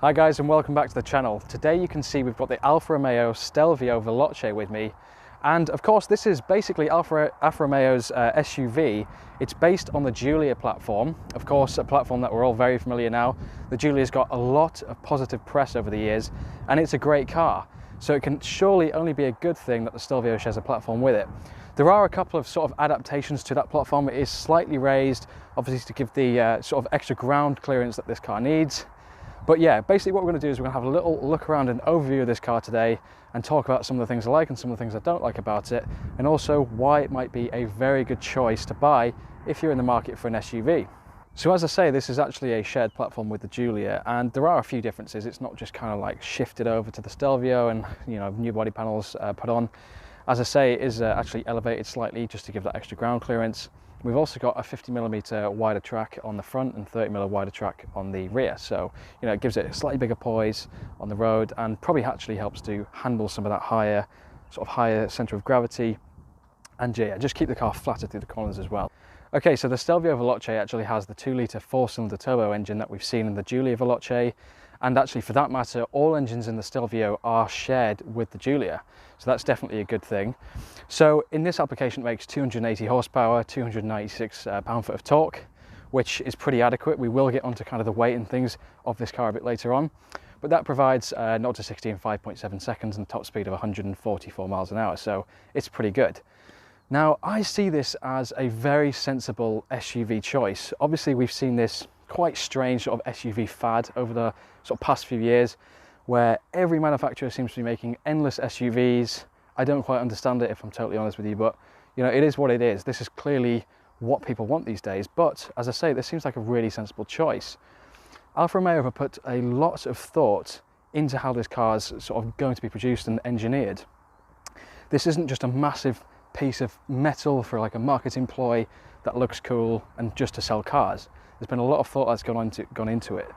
Hi guys, and welcome back to the channel. Today you can see we've got the Alfa Romeo Stelvio Veloce with me, and of course this is basically Alfa Romeo's SUV. It's based on the Giulia platform, of course a platform that we're all very familiar now. The Giulia's got a lot of positive press over the years, and it's a great car, so it can surely only be a good thing that the Stelvio shares a platform with it. There are a couple of sort of adaptations to that platform. It is slightly raised, obviously to give the sort of extra ground clearance that this car needs. But yeah, basically what we're going to do is we're going to have a little look around and overview of this car today and talk about some of the things I like and some of the things I don't like about it, and also why it might be a very good choice to buy if you're in the market for an SUV. So as I say, this is actually a shared platform with the Giulia, and there are a few differences. It's not just kind of like shifted over to the Stelvio and, you know, new body panels put on. As I say, it is actually elevated slightly just to give that extra ground clearance. We've also got a 50mm wider track on the front and 30mm wider track on the rear. So, you know, it gives it a slightly bigger poise on the road and probably actually helps to handle some of that higher center of gravity. And yeah, just keep the car flatter through the corners as well. Okay, so the Stelvio Veloce actually has the 2-litre 4-cylinder turbo engine that we've seen in the Giulia Veloce. And actually, for that matter, all engines in the Stelvio are shared with the Giulia. So that's definitely a good thing. So in this application, it makes 280 horsepower, 296 pound-foot of torque, which is pretty adequate. We will get onto kind of the weight and things of this car a bit later on. But that provides 0 to 60 in 5.7 seconds and a top speed of 144 miles an hour. So it's pretty good. Now, I see this as a very sensible SUV choice. Obviously, we've seen this quite strange sort of SUV fad over the sort of past few years, where every manufacturer seems to be making endless SUVs. I don't quite understand it, if I'm totally honest with you, but you know, it is what it is. This is clearly what people want these days, but as I say, this seems like a really sensible choice. Alfa Romeo have put a lot of thought into how this car is sort of going to be produced and engineered. This isn't just a massive piece of metal for like a marketing ploy that looks cool and just to sell cars. There's been a lot of thought that's gone into it.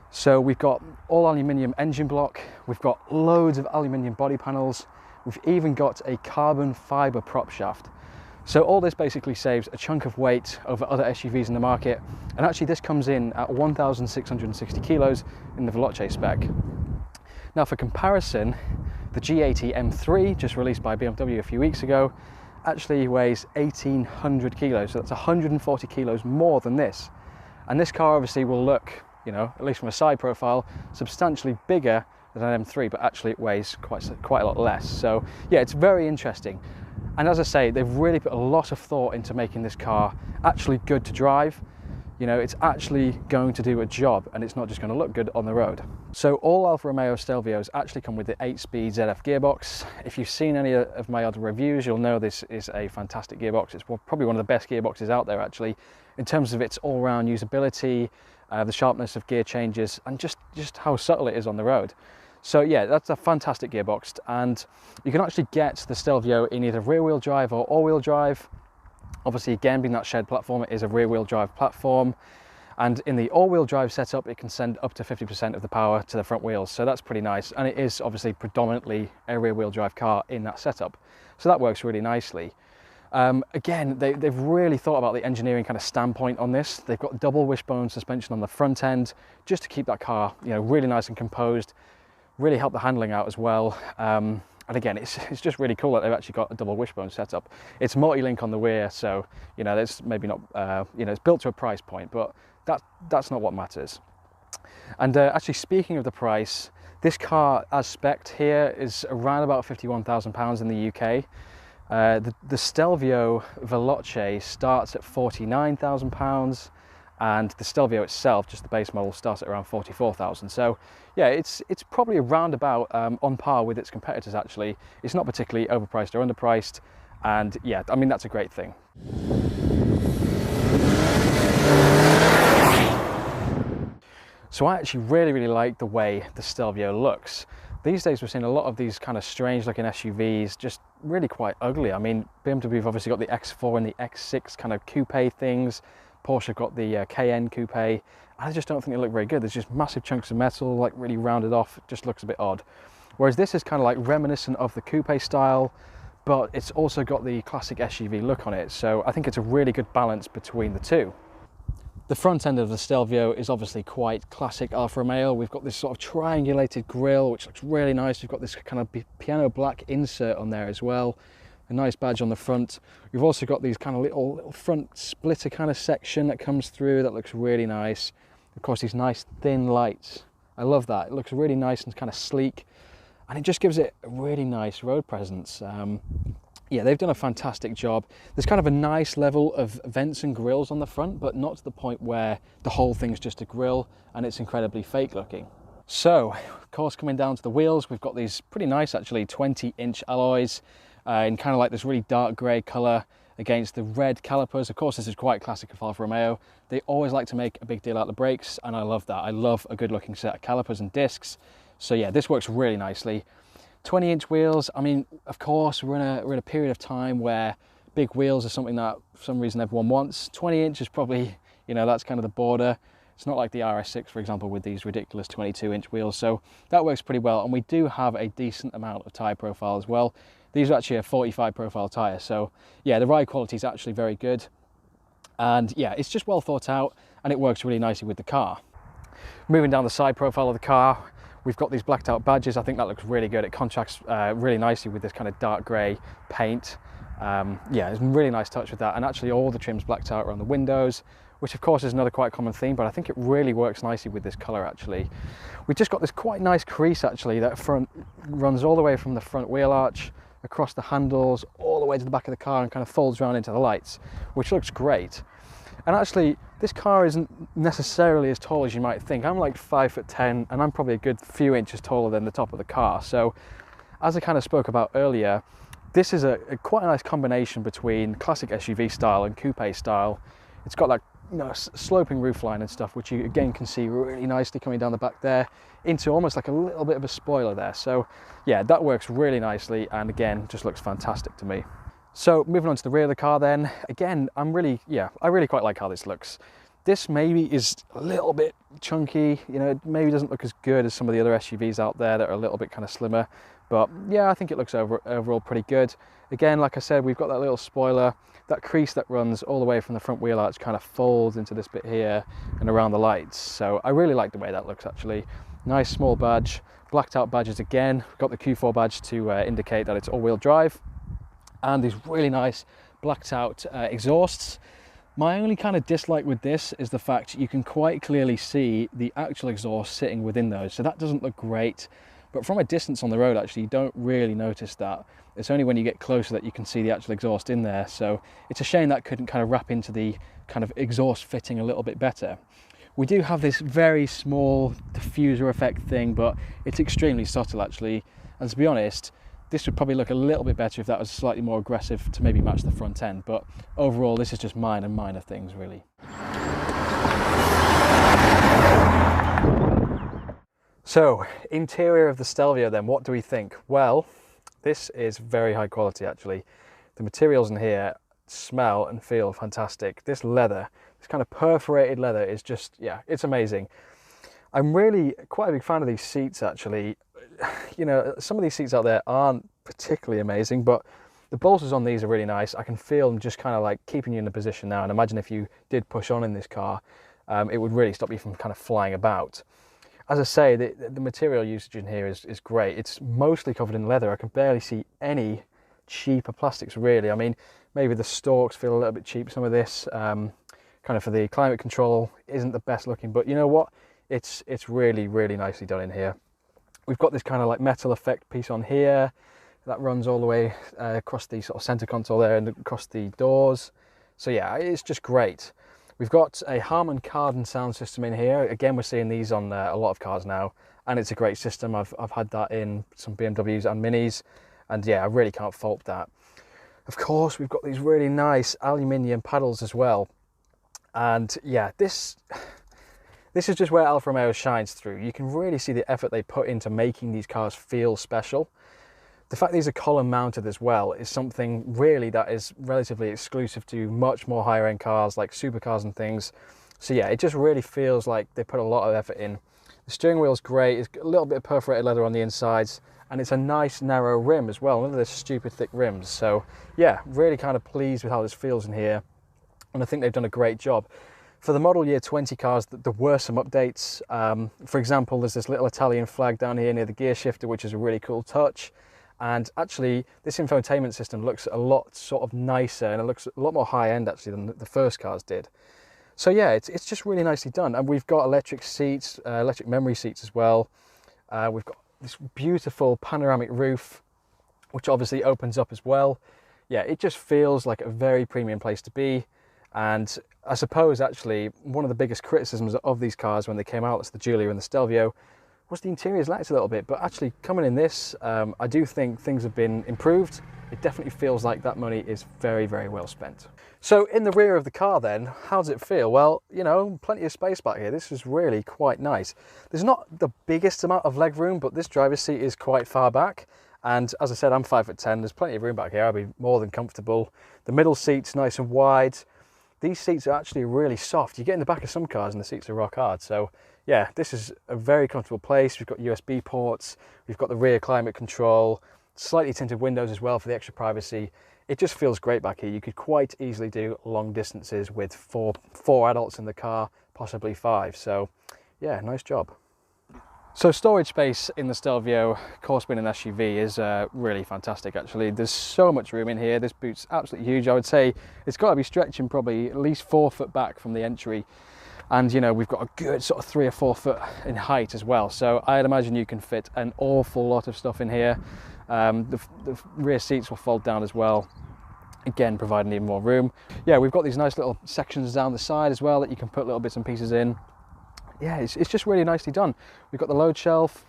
So we've got all aluminium engine block, we've got loads of aluminium body panels, we've even got a carbon fibre prop shaft. So all this basically saves a chunk of weight over other SUVs in the market, and actually this comes in at 1,660 kilos in the Veloce spec. Now for comparison, the G80 M3, just released by BMW a few weeks ago, actually weighs 1,800 kilos, so that's 140 kilos more than this. And this car obviously will look, you know, at least from a side profile, substantially bigger than an M3, but actually it weighs quite a lot less. So yeah, it's very interesting. And as I say, they've really put a lot of thought into making this car actually good to drive. You know, it's actually going to do a job, and it's not just going to look good on the road. So all Alfa Romeo Stelvios actually come with the 8-speed ZF gearbox. If you've seen any of my other reviews, you'll know this is a fantastic gearbox. It's probably one of the best gearboxes out there actually, in terms of its all-round usability, the sharpness of gear changes, and just how subtle it is on the road. So yeah, that's a fantastic gearbox, and you can actually get the Stelvio in either rear-wheel drive or all-wheel drive. Obviously, again, being that shared platform, it is a rear-wheel drive platform, and in the all-wheel drive setup, it can send up to 50% of the power to the front wheels, so that's pretty nice. And it is obviously predominantly a rear-wheel drive car in that setup, so that works really nicely. Again, they've really thought about the engineering kind of standpoint on this. They've got double wishbone suspension on the front end, just to keep that car, you know, really nice and composed, really help the handling out as well. And again, it's just really cool that they've actually got a double wishbone setup. It's multi-link on the rear, so you know, there's maybe not, you know, it's built to a price point, but that's not what matters. And actually, speaking of the price, this car as spec'd here is around about £51,000 in the UK. The Stelvio Veloce starts at £49,000, and the Stelvio itself, just the base model, starts at around 44,000. So yeah, it's probably around about on par with its competitors actually. It's not particularly overpriced or underpriced, and yeah, I mean, that's a great thing. So I actually really like the way the Stelvio looks. These days we're seeing a lot of these kind of strange looking SUVs, just really quite ugly. I mean, BMW have obviously got the X4 and the X6 kind of coupe things. Porsche have got the Cayenne coupe. I just don't think they look very good. There's just massive chunks of metal, like really rounded off. It just looks a bit odd. Whereas this is kind of like reminiscent of the coupe style, but it's also got the classic SUV look on it. So I think it's a really good balance between the two. The front end of the Stelvio is obviously quite classic Alfa Romeo. We've got this sort of triangulated grille, which looks really nice. We've got this kind of piano black insert on there as well. A nice badge on the front. We've also got these kind of little front splitter kind of section that comes through that looks really nice. Of course, these nice thin lights. I love that. It looks really nice and kind of sleek, and it just gives it a really nice road presence. Yeah, they've done a fantastic job. There's kind of a nice level of vents and grills on the front, but not to the point where the whole thing's just a grill and it's incredibly fake looking. So, of course, coming down to the wheels, we've got these pretty nice, actually, 20-inch alloys in kind of like this really dark grey colour against the red calipers. Of course, this is quite classic of Alfa Romeo. They always like to make a big deal out of the brakes, and I love that. I love a good-looking set of calipers and discs. So yeah, this works really nicely. 20-inch wheels, I mean, of course, we're in a period of time where big wheels are something that for some reason everyone wants. 20-inch is probably, you know, that's kind of the border. It's not like the RS6, for example, with these ridiculous 22-inch wheels, so that works pretty well. And we do have a decent amount of tyre profile as well. These are actually a 45 profile tyre, so yeah, the ride quality is actually very good. And yeah, it's just well thought out, and it works really nicely with the car. Moving down the side profile of the car, we've got these blacked out badges. I think that looks really good. It contrasts really nicely with this kind of dark grey paint. Yeah, it's a really nice touch with that. And actually all the trim's blacked out around the windows, which of course is another quite common theme, but I think it really works nicely with this colour actually. We've just got this quite nice crease actually that runs all the way from the front wheel arch, across the handles, all the way to the back of the car and kind of folds around into the lights, which looks great. And actually, this car isn't necessarily as tall as you might think. I'm like 5'10", and I'm probably a good few inches taller than the top of the car. So, as I kind of spoke about earlier, this is a quite a nice combination between classic SUV style and coupe style. It's got that, you know, sloping roofline and stuff, which you again can see really nicely coming down the back there, into almost like a little bit of a spoiler there. So, yeah, that works really nicely, and again, just looks fantastic to me. So moving on to the rear of the car then, again, I really quite like how this looks. This maybe is a little bit chunky, you know, it maybe doesn't look as good as some of the other SUVs out there that are a little bit kind of slimmer, but yeah, I think it looks overall pretty good. Again, like I said, we've got that little spoiler, that crease that runs all the way from the front wheel arch kind of folds into this bit here and around the lights. So I really like the way that looks actually. Nice small badge, blacked out badges again. We've got the Q4 badge to indicate that it's all-wheel drive. And these really nice blacked out exhausts. My only kind of dislike with this is the fact you can quite clearly see the actual exhaust sitting within those, so that doesn't look great. But from a distance on the road, actually, you don't really notice that. It's only when you get closer that you can see the actual exhaust in there, so it's a shame that couldn't kind of wrap into the kind of exhaust fitting a little bit better. We do have this very small diffuser effect thing, but it's extremely subtle actually, and to be honest, this would probably look a little bit better if that was slightly more aggressive to maybe match the front end, but overall this is just minor things really. So, interior of the Stelvio then, what do we think? Well, this is very high quality actually. The materials in here smell and feel fantastic. This leather, this kind of perforated leather is just, yeah, it's amazing. I'm really quite a big fan of these seats actually. You know, some of these seats out there aren't particularly amazing, but the bolsters on these are really nice. I can feel them just kind of like keeping you in the position now, and imagine if you did push on in this car, it would really stop you from kind of flying about. As I say, the material usage in here is great. It's mostly covered in leather. I can barely see any cheaper plastics really. I mean, maybe the stalks feel a little bit cheap. Some of this kind of for the climate control isn't the best looking, but you know what? It's really nicely done in here. We've got this kind of like metal effect piece on here that runs all the way across the sort of center console there and across the doors. So yeah, it's just great. We've got a Harman Kardon sound system in here. Again, we're seeing these on a lot of cars now, and it's a great system. I've had that in some BMWs and Minis, and yeah, I really can't fault that. Of course, we've got these really nice aluminium paddles as well. And yeah, this is just where Alfa Romeo shines through. You can really see the effort they put into making these cars feel special. The fact these are column mounted as well is something really that is relatively exclusive to much more higher end cars like supercars and things. So yeah, it just really feels like they put a lot of effort in. The steering wheel's great, it's got a little bit of perforated leather on the insides, and it's a nice narrow rim as well, none of those stupid thick rims. So yeah, really kind of pleased with how this feels in here, and I think they've done a great job. For the model year 20 cars, there were some updates. For example, there's this little Italian flag down here near the gear shifter, which is a really cool touch. And actually, this infotainment system looks a lot sort of nicer, and it looks a lot more high-end actually than the first cars did. So yeah, it's just really nicely done. And we've got electric seats, electric memory seats as well. We've got this beautiful panoramic roof, which obviously opens up as well. Yeah, it just feels like a very premium place to be. And I suppose actually one of the biggest criticisms of these cars when they came out, it's the Giulia and the Stelvio, was the interiors lacked a little bit. But actually coming in this, I do think things have been improved. It definitely feels like that money is very, very well spent. So in the rear of the car then, how does it feel? Well, you know, plenty of space back here. This is really quite nice. There's not the biggest amount of leg room, but this driver's seat is quite far back. And as I said, I'm 5'10", there's plenty of room back here. I'll be more than comfortable. The middle seat's nice and wide. These seats are actually really soft. You get in the back of some cars and the seats are rock hard. So yeah, this is a very comfortable place. We've got USB ports, we've got the rear climate control, slightly tinted windows as well for the extra privacy. It just feels great back here. You could quite easily do long distances with four adults in the car, possibly 5. So yeah, nice job. So storage space in the Stelvio, of course being an SUV, is really fantastic actually. There's so much room in here. This boot's absolutely huge. I would say it's got to be stretching probably at least 4 foot back from the entry. And you know, we've got a good sort of 3 or 4 foot in height as well. So I'd imagine you can fit an awful lot of stuff in here. The rear seats will fold down as well, again providing even more room. Yeah, we've got these nice little sections down the side as well that you can put little bits and pieces in. Yeah, it's just really nicely done. We've got the load shelf.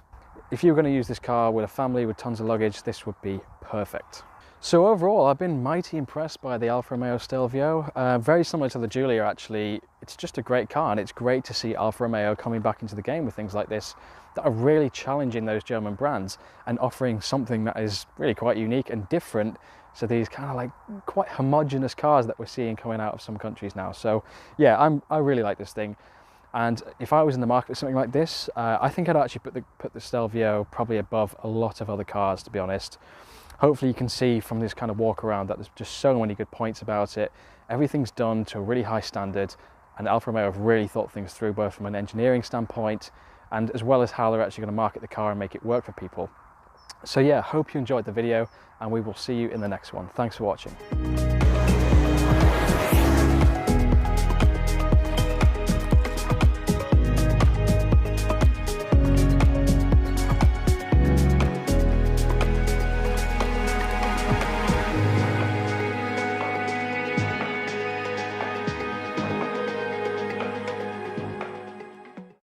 If you were going to use this car with a family with tons of luggage, this would be perfect. So overall, I've been mighty impressed by the Alfa Romeo Stelvio. Very similar to the Giulia actually. It's just a great car, and it's great to see Alfa Romeo coming back into the game with things like this that are really challenging those German brands and offering something that is really quite unique and different to these kind of like quite homogenous cars that we're seeing coming out of some countries now. So yeah, I really like this thing. And if I was in the market for something like this, I think I'd actually put the Stelvio probably above a lot of other cars, to be honest. Hopefully you can see from this kind of walk around that there's just so many good points about it. Everything's done to a really high standard, and Alfa Romeo have really thought things through, both from an engineering standpoint and as well as how they're actually going to market the car and make it work for people. So yeah, hope you enjoyed the video, and we will see you in the next one. Thanks for watching.